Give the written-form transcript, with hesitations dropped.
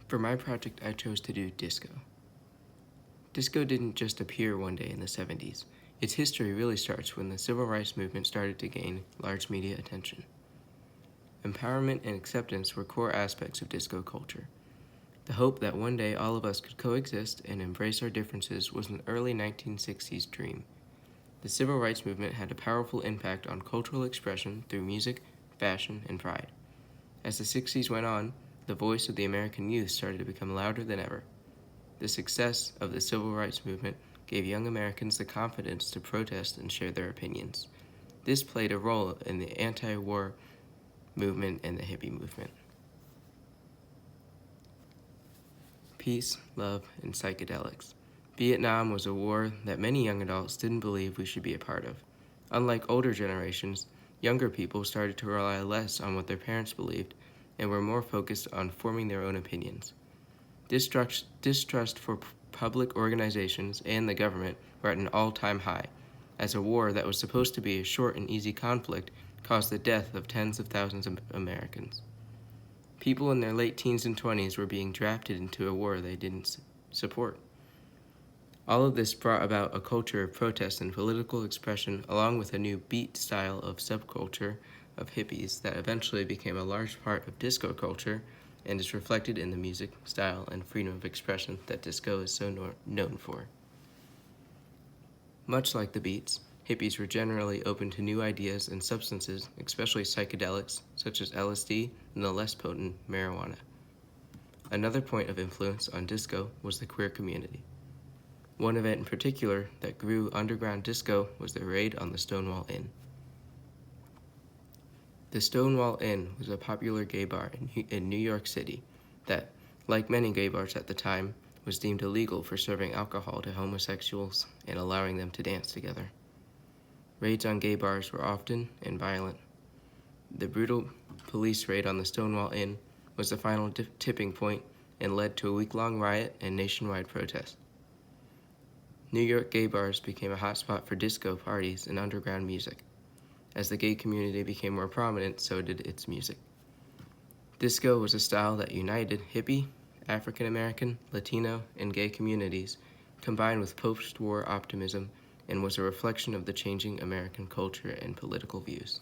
For my project, I chose to do disco. Disco didn't just appear one day in the 70s. Its history really starts when the civil rights movement started to gain large media attention. Empowerment and acceptance were core aspects of disco culture. The hope that one day all of us could coexist and embrace our differences was an early 1960s dream. The civil rights movement had a powerful impact on cultural expression through music, fashion, and pride. As the 60s went on, the voice of the American youth started to become louder than ever. The success of the civil rights movement gave young Americans the confidence to protest and share their opinions. This played a role in the anti-war movement and the hippie movement. Peace, love, and psychedelics. Vietnam was a war that many young adults didn't believe we should be a part of. Unlike older generations, younger people started to rely less on what their parents believed and were more focused on forming their own opinions. Distrust for public organizations and the government were at an all-time high, as a war that was supposed to be a short and easy conflict caused the death of tens of thousands of Americans. People in their late teens and 20s were being drafted into a war they didn't support. All of this brought about a culture of protest and political expression, along with a new beat style of subculture of hippies that eventually became a large part of disco culture and is reflected in the music, style, and freedom of expression that disco is so known for. Much like the Beats, hippies were generally open to new ideas and substances, especially psychedelics such as LSD and the less potent marijuana. Another point of influence on disco was the queer community. One event in particular that grew underground disco was the raid on the Stonewall Inn. The Stonewall Inn was a popular gay bar in New York City that, like many gay bars at the time, was deemed illegal for serving alcohol to homosexuals and allowing them to dance together. Raids on gay bars were often and violent. The brutal police raid on the Stonewall Inn was the final tipping point and led to a week-long riot and nationwide protest. New York gay bars became a hotspot for disco parties and underground music. As the gay community became more prominent, so did its music. Disco was a style that united hippie, African American, Latino, and gay communities, combined with post-war optimism, and was a reflection of the changing American culture and political views.